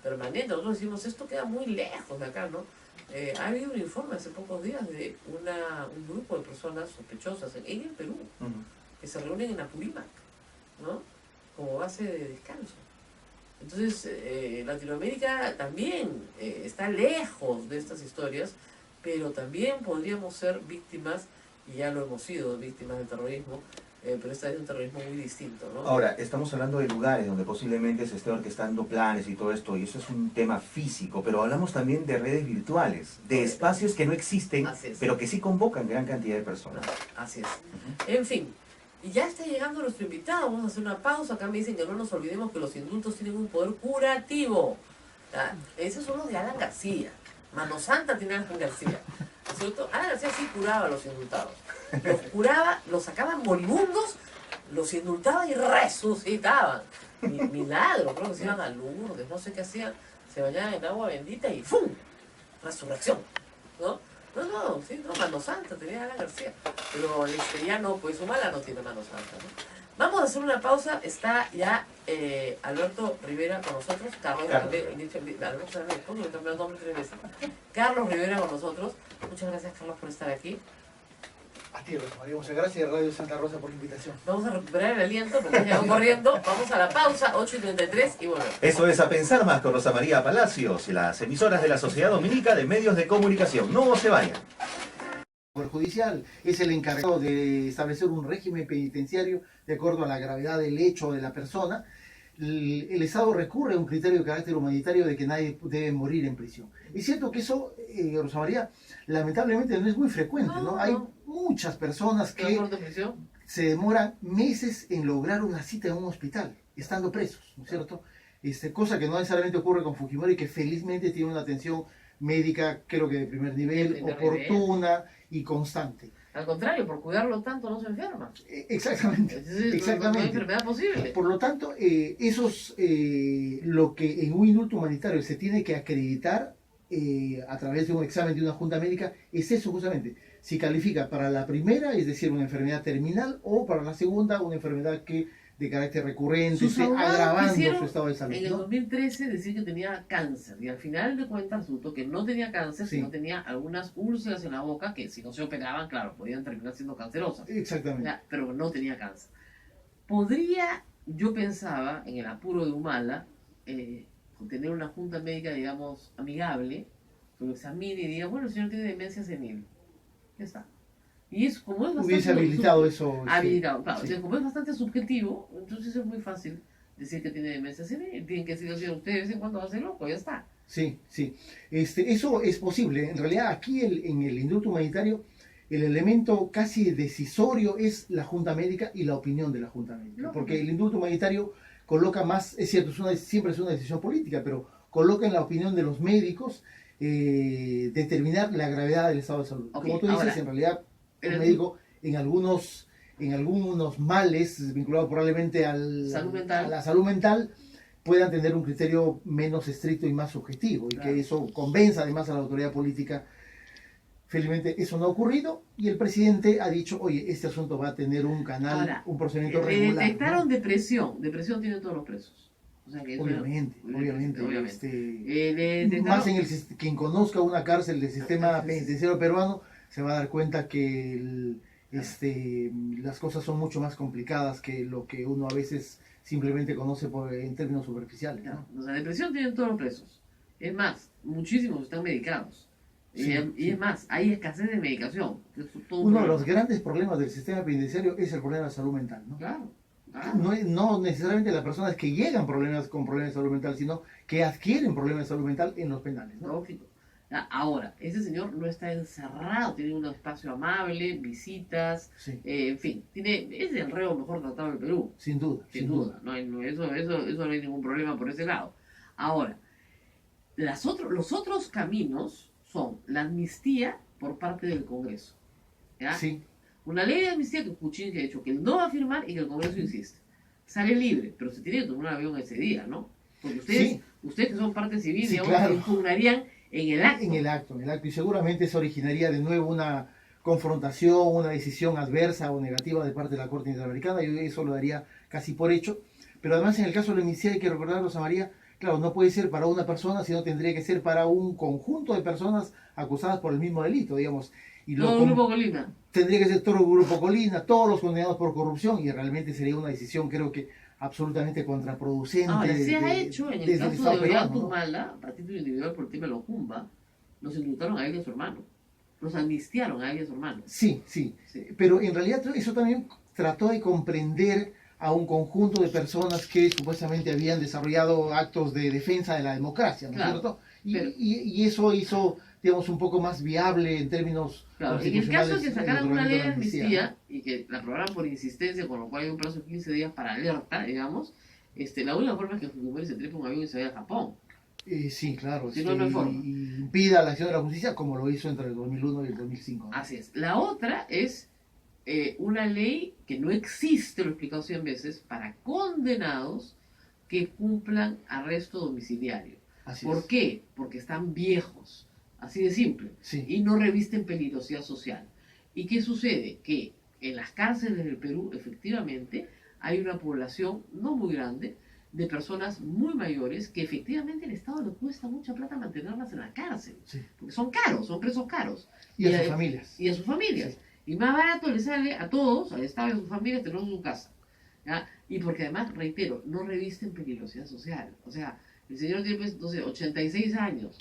permanente. Nosotros decimos, esto queda muy lejos de acá, ¿no? Ha habido un informe hace pocos días de un grupo de personas sospechosas en el Perú, que se reúnen en Apurímac, ¿no? Como base de descanso. Entonces, Latinoamérica también está lejos de estas historias, pero también podríamos ser víctimas, y ya lo hemos sido, víctimas del terrorismo, pero esta es un terrorismo muy distinto, ¿no? Ahora, estamos hablando de lugares donde posiblemente se esté orquestando planes y todo esto, y eso es un tema físico, pero hablamos también de redes virtuales, de espacios que no existen, pero que sí convocan gran cantidad de personas. Así es. En fin, y ya está llegando nuestro invitado, vamos a hacer una pausa. Acá me dicen que no nos olvidemos que los indultos tienen un poder curativo. Esos son los de Alan García. Mano Santa tiene Alan García, ¿cierto? Alan García sí curaba a los indultados. Los curaba, los sacaban moribundos, los indultaba y resucitaban. Milagro, creo que se iban a Lourdes, no sé qué hacían, se bañaban en agua bendita y ¡fum! Resurrección, ¿no? No, Mano Santa tenía Alan García, pero ya no, pues Humala no tiene Mano Santa, ¿no? Vamos a hacer una pausa, está ya Alberto Rivera con nosotros, Carlos Rivera con nosotros. Muchas gracias, Carlos, por estar aquí. A ti, Rosa María, muchas gracias, y Radio Santa Rosa por la invitación. Vamos a recuperar el aliento porque ya vamos corriendo. Vamos a la pausa, 8:33 y volvemos. Eso es A Pensar Más con Rosa María Palacios y las emisoras de la Sociedad Dominica de Medios de Comunicación. No se vayan. El Poder Judicial es el encargado de establecer un régimen penitenciario de acuerdo a la gravedad del hecho de la persona. El Estado recurre a un criterio de carácter humanitario de que nadie debe morir en prisión. Es cierto que eso, Rosa María, lamentablemente no es muy frecuente, ¿no? Hay muchas personas que se demoran meses en lograr una cita en un hospital, estando presos, ¿no es cierto? Cosa que no necesariamente ocurre con Fujimori, que felizmente tiene una atención médica, creo que de primer nivel, oportuna y constante. Al contrario, por cuidarlo tanto no se enferma. Exactamente. No hay enfermedad posible. Por lo tanto, lo que en un indulto humanitario se tiene que acreditar a través de un examen de una junta médica es eso justamente. Si califica para la primera, es decir, una enfermedad terminal, o para la segunda, una enfermedad que de carácter recurrente, agravando su estado de salud. En el 2013 decía que tenía cáncer y al final de cuentas resultó que no tenía cáncer, sino tenía algunas úlceras en la boca que si no se operaban, claro, podían terminar siendo cancerosas. Exactamente. Pero no tenía cáncer. Podría, yo pensaba, en el apuro de Humala, tener una junta médica, digamos, amigable, que lo examine y diga, bueno, el señor tiene demencia senil. Ya está. Y es como es bastante... Hubiese habilitado eso. Habilitado, claro. Sí. O sea, como es bastante subjetivo, entonces es muy fácil decir que tiene demencia senil. Tienen que decir, usted de vez en cuando va a ser loco, ya está. Sí. Eso es posible. En realidad, aquí en el indulto humanitario, el elemento casi decisorio es la junta médica y la opinión de la junta médica. Porque el indulto humanitario coloca más, es cierto, siempre es una decisión política, pero coloca en la opinión de los médicos determinar la gravedad del estado de salud. Como tú dices, ahora, en realidad, el médico en algunos males vinculados probablemente a la salud mental puedan tener un criterio menos estricto y más subjetivo, y que eso convenza además a la autoridad política. Felizmente eso no ha ocurrido y el presidente ha dicho, oye, este asunto va a tener un canal, ahora, un procedimiento regular. Detectaron depresión tienen todos los presos. O sea que obviamente. Más quien conozca una cárcel del sistema penitenciario peruano se va a dar cuenta que las cosas son mucho más complicadas que lo que uno a veces simplemente conoce en términos superficiales, ¿no? O sea, depresión tienen todos los presos. Es más, muchísimos están medicados. Y es más, hay escasez de medicación. Uno de los grandes problemas del sistema penitenciario es el problema de salud mental, ¿no? Claro. No necesariamente las personas que llegan con problemas de salud mental, sino que adquieren problemas de salud mental en los penales, ¿no? Lógico. Ahora, ese señor no está encerrado, tiene un espacio amable, visitas, en fin, es el reo mejor tratado del Perú. Sin duda. Eso no hay ningún problema por ese lado. Ahora, los otros caminos son la amnistía por parte del Congreso. ¿Ya? Sí. Una ley de amnistía que Kuczynski ha dicho que él no va a firmar y que el Congreso insiste. Sale libre, pero se tiene que tomar un avión ese día, ¿no? Porque ustedes que son parte civil, digamos, claro, impugnarían en el acto. En el acto. Y seguramente eso originaría de nuevo confrontación, una decisión adversa o negativa de parte de la Corte Interamericana. Yo eso lo daría casi por hecho. Pero además, en el caso de la amnistía, hay que recordar, Rosa María, claro, no puede ser para una persona, sino tendría que ser para un conjunto de personas acusadas por el mismo delito, digamos. Y Todo el Grupo Colina. Tendría que ser todo el Grupo Colina, todos los condenados por corrupción, y realmente sería una decisión, creo que, absolutamente contraproducente. Ahora, se ha hecho en el desde caso Estado de peruano, Ollanta-Humala, a título individual por el tema de la Ojumba, los indultaron a él y a su hermano. Los amnistiaron a él y a su hermano. Sí. Pero en realidad eso también trató de comprender a un conjunto de personas que supuestamente habían desarrollado actos de defensa de la democracia, ¿no es cierto? Y eso hizo, digamos, un poco más viable en términos en el caso de que sacaran una ley de amnistía, amnistía y que la aprobaran por insistencia, con lo cual hay un plazo de 15 días para alerta, digamos, la única forma es que Fujimori se trepe un avión y se vaya a Japón. Sí, claro. Si no, no hay forma. Y impida la acción de la justicia como lo hizo entre el 2001 y el 2005. ¿no? Así es. La otra es una ley que no existe, lo he explicado 100 veces, para condenados que cumplan arresto domiciliario. ¿Por qué? Porque están viejos, así de simple, y no revisten peligrosidad social. ¿Y qué sucede? Que en las cárceles del Perú, efectivamente, hay una población no muy grande de personas muy mayores que efectivamente el Estado le cuesta mucha plata mantenerlas en la cárcel, porque son caros, son presos caros. Y a sus familias. Y a sus familias. Y más barato le sale a todos, al Estado y a sus familias, tenerlos en su casa. ¿Ya? Y porque además, reitero, no revisten peligrosidad social. O sea, el señor tiene, pues, no sé, 86 años.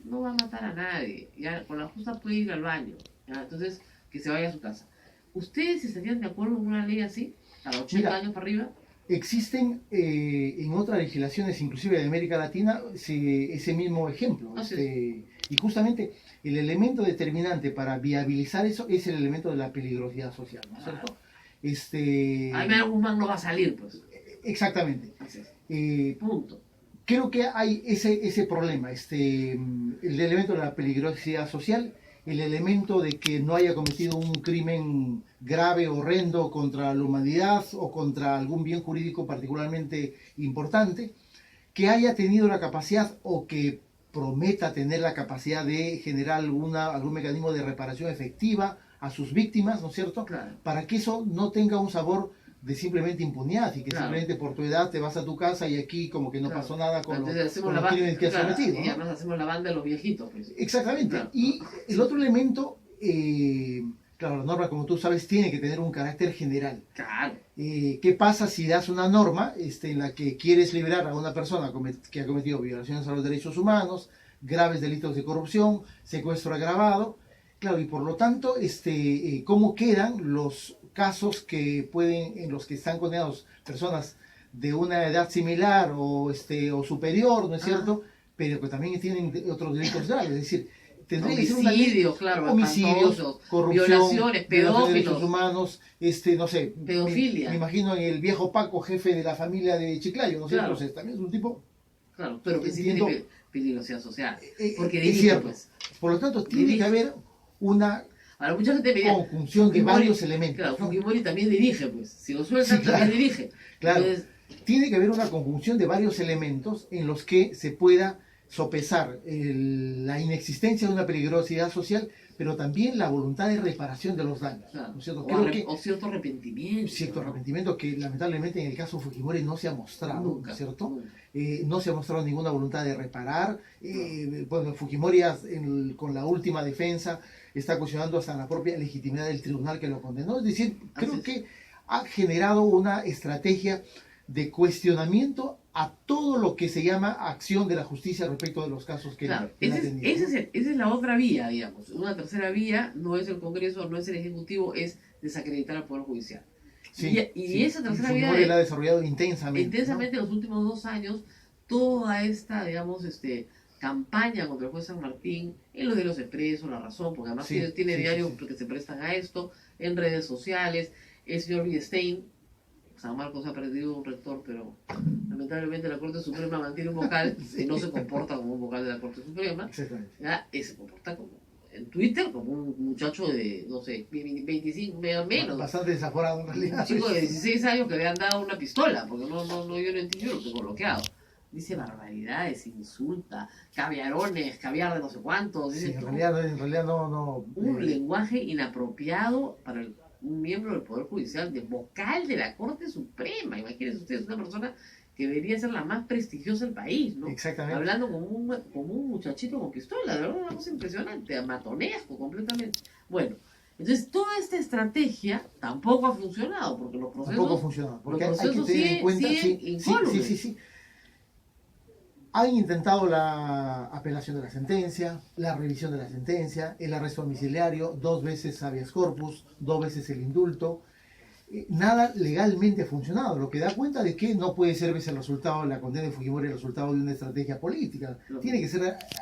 No va a matar a nadie. Ya, con la justa puede ir al baño. ¿Ya? Entonces, que se vaya a su casa. ¿Ustedes estarían de acuerdo con una ley así? ¿A 80 años para arriba? Existen en otras legislaciones, inclusive de América Latina, ese mismo ejemplo. Y justamente el elemento determinante para viabilizar eso es el elemento de la peligrosidad social, ¿no es cierto? Jaime Guzmán no va a salir, pues. Exactamente. Punto. Creo que hay ese problema, el elemento de la peligrosidad social, el elemento de que no haya cometido un crimen grave, horrendo contra la humanidad o contra algún bien jurídico particularmente importante, que haya tenido la capacidad o que prometa tener la capacidad de generar algún mecanismo de reparación efectiva a sus víctimas, ¿no es cierto? Claro. Para que eso no tenga un sabor de simplemente impunidad y que simplemente por tu edad te vas a tu casa y aquí como que no pasó nada con los crímenes que has cometido. Y además hacemos la banda de los viejitos. Pues. Exactamente. Y el otro elemento, claro, la norma, como tú sabes, tiene que tener un carácter general. Claro. ¿Qué pasa si das una norma en la que quieres liberar a una persona que ha cometido violaciones a los derechos humanos, graves delitos de corrupción, secuestro agravado? Claro, y por lo tanto, ¿cómo quedan los casos en los que están condenados personas de una edad similar o superior, ¿no es cierto? Pero que también tienen otros delitos graves, es decir, tendría que ser una ley, claro, homicidios, corrupción, violaciones, pedófilos, derechos humanos, no sé, pedofilia. Me imagino en el viejo Paco, jefe de la familia de Chiclayo, ¿no es cierto? Entonces, también es un tipo... Claro, pero que sí tiene peligrosidad social, porque es dirige, cierto. Pues. Por lo tanto, tiene que haber una mucha gente me conjunción de varios elementos. Claro, Fujimori también dirige, pues. Si lo sueltan, también dirige. Claro. Entonces, tiene que haber una conjunción de varios elementos en los que se pueda sopesar la inexistencia de una peligrosidad social, pero también la voluntad de reparación de los daños. Claro. ¿No es cierto? O cierto arrepentimiento. Cierto arrepentimiento que lamentablemente en el caso Fujimori no se ha mostrado, Nunca, ¿no es cierto? Nunca. No se ha mostrado ninguna voluntad de reparar. Bueno, Fujimori con la última defensa está cuestionando hasta la propia legitimidad del tribunal que lo condenó. Es decir, creo que ha generado una estrategia de cuestionamiento a todo lo que se llama acción de la justicia respecto de los casos que claro, ha tenido. esa es la otra vía, digamos. Una tercera vía no es el Congreso, no es el Ejecutivo, es desacreditar al Poder Judicial. Y esa tercera vía la ha desarrollado intensamente. Intensamente, ¿no? En los últimos 2 años, toda esta, digamos, campaña contra el juez San Martín, en los diarios expresos, La Razón, porque además tiene diarios que se prestan a esto, en redes sociales, el señor Villestein, San Marcos ha perdido un rector, pero lamentablemente la Corte Suprema mantiene un vocal que no se comporta como un vocal de la Corte Suprema, ¿ya? Se comporta como en Twitter como un muchacho de, no sé, 25, menos. Bastante desaforado en realidad. Un chico de 16 años que le han dado una pistola, porque yo no entiendo, yo lo tengo bloqueado. dice barbaridades, insulta, caviarones, caviar de no sé cuántos, Sí, dice en realidad no. un lenguaje inapropiado para un miembro del Poder Judicial, de vocal de la Corte Suprema. Imagínense ustedes, una persona que debería ser la más prestigiosa del país, ¿no? Exactamente. Hablando como un muchachito con pistola, de verdad, una cosa impresionante, matonesco completamente. Bueno, entonces toda esta estrategia tampoco ha funcionado, porque los procesos... Tampoco funciona. Porque los hay que procesos tener en cuenta. siguen incólumes. Sí. Han intentado la apelación de la sentencia, la revisión de la sentencia, el arresto domiciliario, 2 veces habeas corpus, 2 veces el indulto. Nada legalmente ha funcionado, lo que da cuenta de que no puede ser el resultado de la condena de Fujimori el resultado de una estrategia política. Tiene que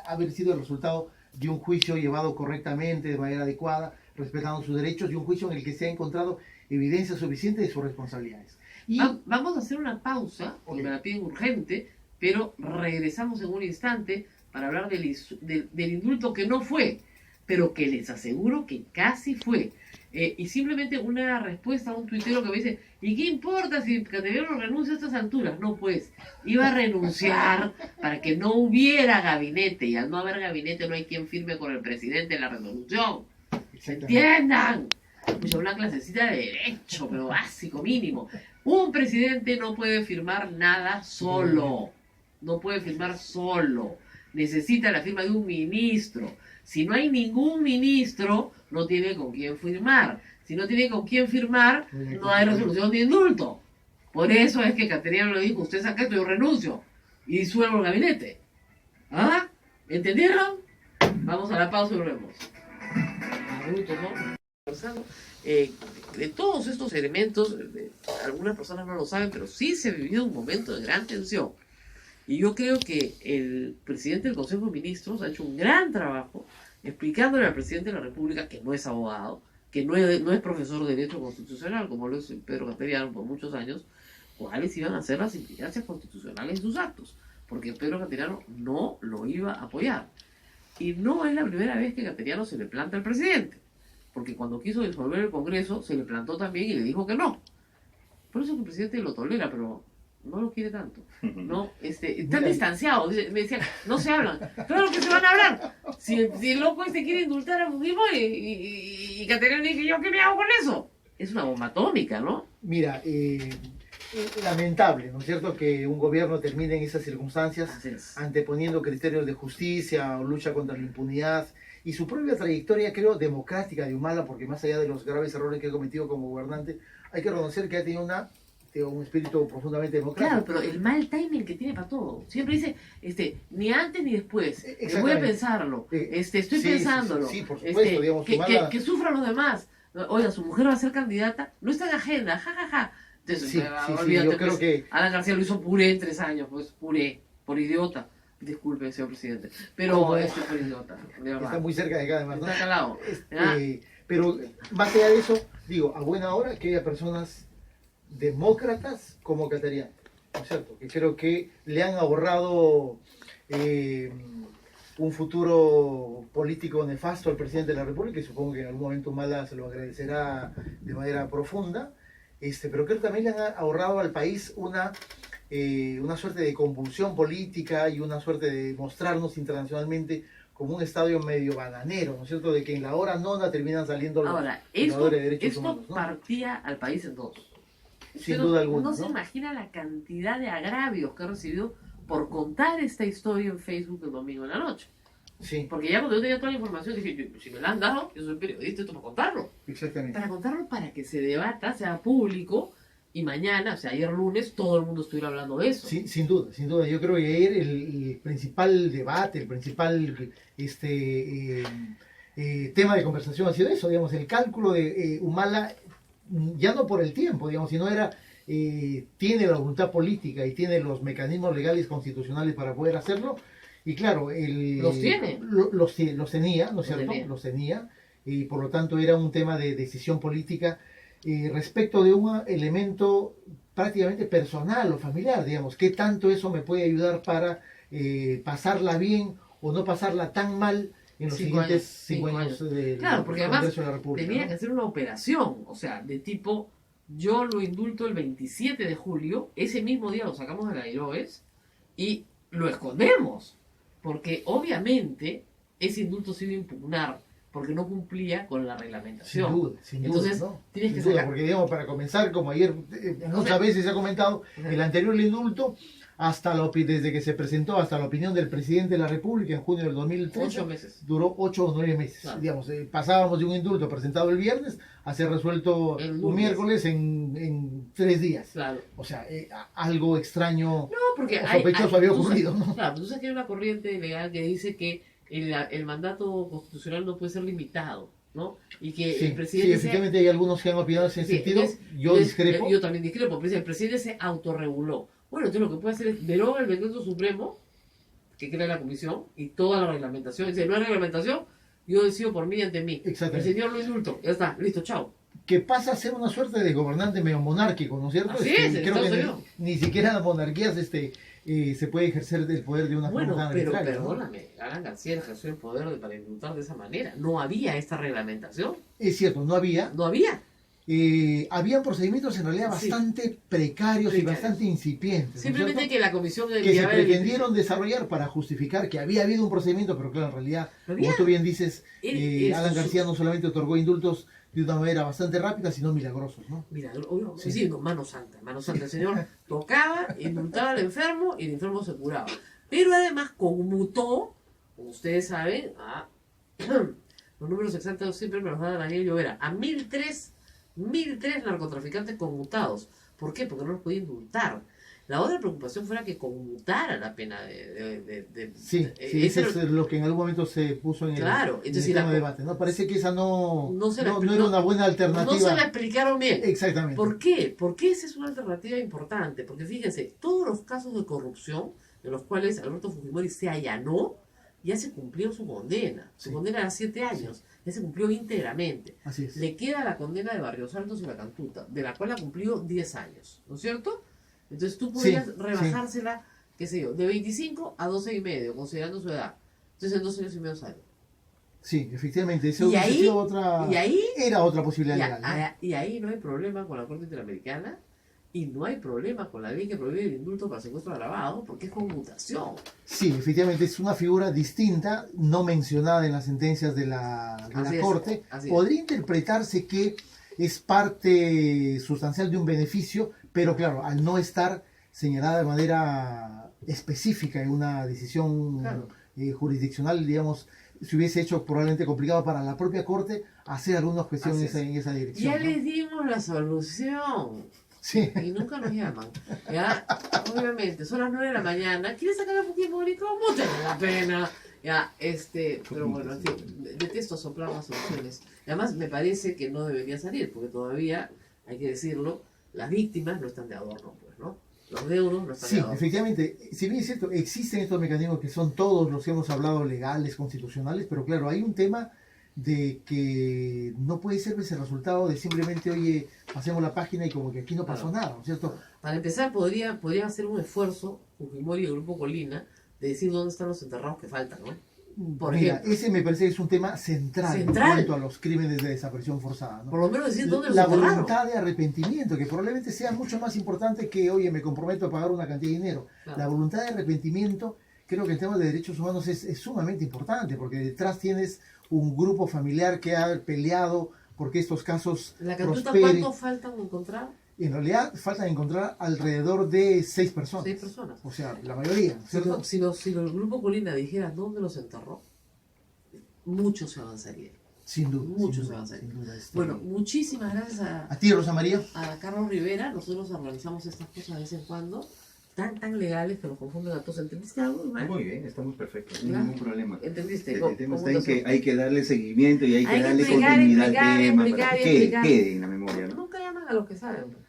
haber sido el resultado de un juicio llevado correctamente, de manera adecuada, respetando sus derechos, y un juicio en el que se ha encontrado evidencia suficiente de sus responsabilidades. Y vamos a hacer una pausa, porque me la piden urgente, pero regresamos en un instante para hablar del indulto que no fue, pero que les aseguro que casi fue. Y simplemente una respuesta a un tuitero que me dice, ¿y qué importa si Cateriano renuncia a estas alturas? No, pues, iba a renunciar para que no hubiera gabinete, y al no haber gabinete no hay quien firme con el presidente la resolución. ¡Entiendan! Pues una clasecita de derecho, pero básico, mínimo. Un presidente no puede firmar nada solo. No puede firmar solo. Necesita la firma de un ministro. Si no hay ningún ministro, no tiene con quién firmar. Si no tiene con quién firmar, no hay resolución de indulto. Por eso es que Cateriano le dijo, usted saca esto, yo renuncio. Y disuelvo el gabinete. ¿Ah? ¿Entendieron? Vamos a la pausa y volvemos. Brutos, ¿no? De todos estos elementos, algunas personas no lo saben, pero sí se ha vivido un momento de gran tensión. Y yo creo que el presidente del Consejo de Ministros ha hecho un gran trabajo explicándole al presidente de la República, que no es abogado, que no es profesor de Derecho Constitucional, como lo es Pedro Cateriano por muchos años, cuáles iban a ser las implicancias constitucionales de sus actos, porque Pedro Cateriano no lo iba a apoyar. Y no es la primera vez que Cateriano se le planta al presidente, porque cuando quiso disolver el Congreso, se le plantó también y le dijo que no. Por eso que el presidente lo tolera, pero no lo quiere tanto, ¿no? Están distanciados, me decían, no se hablan. Claro que se van a hablar. Si el loco quiere indultar a Fujimori y Cateriano dice, ¿yo qué me hago con eso? Es una bomba atómica, ¿no? Mira, lamentable, ¿no es cierto?, que un gobierno termine en esas circunstancias, anteponiendo criterios de justicia o lucha contra la impunidad y su propia trayectoria, creo, democrática de Humala, porque más allá de los graves errores que ha cometido como gobernante, hay que reconocer que ha tenido un espíritu profundamente democrático. Claro, pero el mal timing que tiene para todo. Siempre dice, ni antes ni después. Voy a pensarlo. Estoy pensándolo. Sí, por supuesto. Digamos, que sufran los demás. Oiga, su mujer va a ser candidata. No está en agenda. Ja. Entonces, olvídate, yo creo que Alan García lo hizo puré en 3 años. Pues puré. Por idiota. Disculpe, señor presidente. Pero por idiota. Está muy cerca de acá, además, ¿no? Está calado. Pero más allá de eso, digo, a buena hora que haya personas demócratas como Cateriano, ¿no es cierto? Que creo que le han ahorrado un futuro político nefasto al presidente de la República, y supongo que en algún momento Humala se lo agradecerá de manera profunda, pero creo que también le han ahorrado al país una suerte de convulsión política y una suerte de mostrarnos internacionalmente como un estadio medio bananero, ¿no es cierto?, de que en la hora nona terminan saliendo los violadores de derechos humanos, ¿no? Partía al país en dos. Sin duda alguna. Uno se imagina la cantidad de agravios que ha recibido por contar esta historia en Facebook el domingo en la noche. Sí. Porque ya cuando yo tenía toda la información dije, si me la han dado, yo soy periodista, esto para contarlo. Exactamente. Para contarlo, para que se debata, sea público, y mañana, o sea, ayer lunes, todo el mundo estuviera hablando de eso. Sí, sin duda. Yo creo que ayer el principal debate, el principal tema de conversación ha sido eso, digamos, el cálculo de Humala, ya no por el tiempo, digamos, sino tiene la voluntad política y tiene los mecanismos legales constitucionales para poder hacerlo, y claro, los tiene. Los tenía, ¿no es cierto? Los tenía, y por lo tanto era un tema de decisión política respecto de un elemento prácticamente personal o familiar, digamos, qué tanto eso me puede ayudar para pasarla bien o no pasarla tan mal en los siguientes 5 años del Congreso de la República. Tenía que hacer una operación, o sea, de tipo, yo lo indulto el 27 de julio, ese mismo día lo sacamos de la Iroes, y lo escondemos, porque obviamente ese indulto se iba a impugnar porque no cumplía con la reglamentación. Sin duda, Entonces, ¿no? tienes Sin que duda, sacar. porque digamos, para comenzar, como ayer muchas veces se ha comentado, el anterior indulto, desde que se presentó hasta la opinión del presidente de la República en junio del 2013, 8 meses. duró 8 o 9 meses. Claro. Digamos, pasábamos de un indulto presentado el viernes a ser resuelto El un lunes. miércoles en 3 días. Claro. O sea, algo extraño No, porque o sospechoso había tú sabes- ocurrido, ¿no? Claro, tú sabes que hay una corriente legal que dice que el mandato constitucional no puede ser limitado, ¿no? Y que Sí, el sí, presidente sea- efectivamente hay algunos que han opinado en ese Sí, sentido. entonces, Yo discrepo. Yo también discrepo, pero el presidente se autorreguló. Bueno, entonces lo que puede hacer es deroga el decreto supremo que crea la comisión y toda la reglamentación. Dice, no hay reglamentación, yo decido por mí y ante mí. El Exactamente. señor lo indulto, ya está, listo, chao. Que pasa a ser una suerte de gobernante medio monárquico, ¿no es cierto? Así es, en creo que Estados Unidos. ni siquiera en las monarquías se puede ejercer el poder de una Bueno, forma tan pero arbitraria, ¿no? perdóname, Alan García ejerció el poder para indultar de esa manera. No había esta reglamentación, Es cierto, no había. no había. Habían procedimientos en realidad Sí. bastante precarios y Precarios. bastante incipientes, ¿no es Simplemente cierto? que la comisión Que se enviaba el- pretendieron desarrollar para justificar que había habido un procedimiento, pero claro, en realidad, No había. como tú bien dices, Él- Alan su- García no solamente otorgó indultos de una manera bastante rápida, sino milagrosos, ¿no? Mira, obvio, Sí. sí, no, mano santa. El señor tocaba, indultaba al enfermo y el enfermo se curaba. Pero además conmutó, como ustedes saben, a los números exactos siempre me los da Daniel Llovera, a 1003 narcotraficantes conmutados. ¿Por qué? Porque no los podía indultar. La otra preocupación fuera que conmutara la pena de Sí, ese eso es lo que en algún momento se puso en Claro, en entonces el si la- tema de debate, ¿no? Parece que esa no no- era una buena alternativa. no se la explicaron bien. Exactamente. ¿Por qué? Porque esa es una alternativa importante. Porque fíjense, todos los casos de corrupción en los cuales Alberto Fujimori se allanó, ya se cumplió su condena. Su Sí. condena era 7 años. Ya se cumplió íntegramente. Así es. Le queda la condena de Barrios Altos y La Cantuta, de la cual ha cumplido 10 años. ¿No es cierto? Entonces tú podrías Sí, rebajársela, qué sé yo, de 25 a 12 y medio, considerando su edad. Entonces en 2 años y medio sale. Sí, efectivamente. Eso Y hubiese ahí- sido otra, y ahí- era otra posibilidad Y, legal, ¿no? y ahí no hay problema con la Corte Interamericana y no hay problema con la ley que prohíbe el indulto para secuestro agravado porque es conmutación. Sí, efectivamente es una figura distinta, no mencionada en las sentencias de la Así es, Corte. así es. Podría interpretarse que es parte sustancial de un beneficio, pero claro, al no estar señalada de manera específica en una decisión Claro. jurisdiccional, digamos, se hubiese hecho probablemente complicado para la propia Corte hacer algunas cuestiones Así es. en esa dirección. Ya ¿no? les dimos la solución Sí. y nunca nos llaman. Ya, obviamente, son las 9 de la mañana. ¿Quieres sacar a Fujimori? ¿Cómo te da la pena? Ya, pero bueno, en fin, detesto soplar las soluciones. Y además me parece que no debería salir, porque todavía, hay que decirlo, las víctimas no están de adorno, pues, ¿no? Los deudos no están Sí, de adorno. efectivamente, si bien es cierto, existen estos mecanismos que son todos los que hemos hablado legales, constitucionales, pero claro, hay un tema de que no puede ser ese resultado de simplemente, oye, pasemos la página y como que aquí no pasó Claro. nada, ¿no es cierto? Para empezar, podría hacer un esfuerzo, Fujimori y el Grupo Colina, de decir dónde están los enterrados que faltan, ¿no? Por Mira, ejemplo. ese me parece que es un tema central, Central. en cuanto a los crímenes de desaparición forzada, ¿no? Por lo menos decir dónde los La enterraron. voluntad de arrepentimiento, que probablemente sea mucho más importante que, oye, me comprometo a pagar una cantidad de dinero. Claro. La voluntad de arrepentimiento, creo que en temas de derechos humanos es sumamente importante, porque detrás tienes un grupo familiar que ha peleado porque estos casos ¿La Cantuta prosperen. cuántos faltan encontrar? En realidad faltan encontrar alrededor de 6 personas. 6 personas. O sea, la mayoría, ¿cierto? Si el Grupo Colina dijera dónde los enterró, mucho se avanzaría. Sin duda. Mucho sin se duda, avanzaría. sin duda, Bueno, muchísimas gracias a ti, Rosa María. a Carlos Rivera. Nosotros organizamos estas cosas de vez en cuando, tan legales que nos confunden a todos. ¿Entendiste algo, Ismael? Muy bien, estamos perfectos, no hay ¿Ya? ningún problema. ¿Entendiste? El tema está en que hay que darle seguimiento y hay que Hay que darle explicar, continuidad explicar, al tema explicar, para que explicar. quede en la memoria, ¿no? Nunca llaman a los que saben.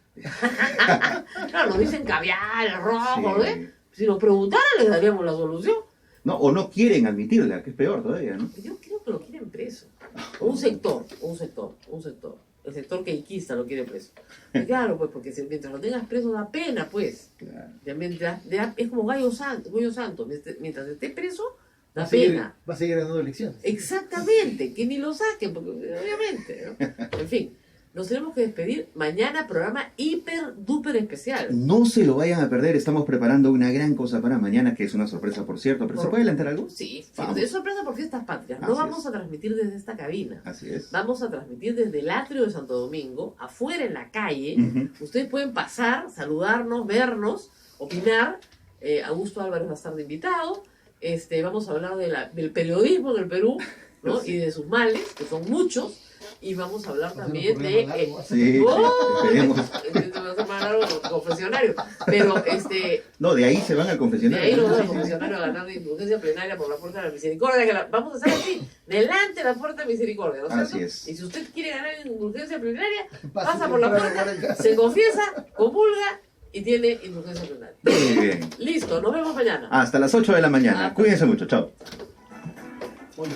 Claro, nos dicen caviar, rojo, Sí. ¿eh? Si nos preguntaran, les daríamos la solución. No, o no quieren admitirla, que es peor todavía, ¿no? Yo creo que lo quieren preso. Un sector. El sector queiquista lo quiere preso. Y claro, pues, porque mientras lo tengas preso da pena, pues. Claro. Es como Gallo Santo. Mientras esté preso, da Va a seguir- pena. Va a seguir ganando elecciones. Exactamente, que ni lo saquen, porque obviamente, ¿no? En fin, nos tenemos que despedir. Mañana programa hiper duper especial. No se lo vayan a perder, estamos preparando una gran cosa para mañana, que es una sorpresa, por cierto. ¿Pero se puede adelantar algo? Sí, Vamos. es sorpresa por Fiestas Patrias. No Así vamos es. a transmitir desde esta cabina. Así es. Vamos a transmitir desde el atrio de Santo Domingo, afuera en la calle. Ujú. Ustedes pueden pasar, saludarnos, vernos, opinar. Augusto Álvarez va a estar de invitado. Vamos a hablar del periodismo en el Perú, ¿no? Sí. Y de sus males, que son muchos. Y vamos a hablar Va a ser un también programa de... largo, Sí, ¡Oh! esperemos. Este va a ser más largo que el confesionario. Pero No, de ahí se van al de confesionario. ahí nos vamos al confesionario a ganar de indulgencia plenaria por la puerta de la misericordia. Vamos a hacer así, delante de la puerta de misericordia, ¿no es Así cierto? es. Y si usted quiere ganar indulgencia plenaria, Pase pasa por la temprano puerta, se confiesa, comulga y tiene indulgencia plenaria. Muy bien. Listo, nos vemos mañana. Hasta las 8 de la mañana. Cuídense mucho. Chao. Oye,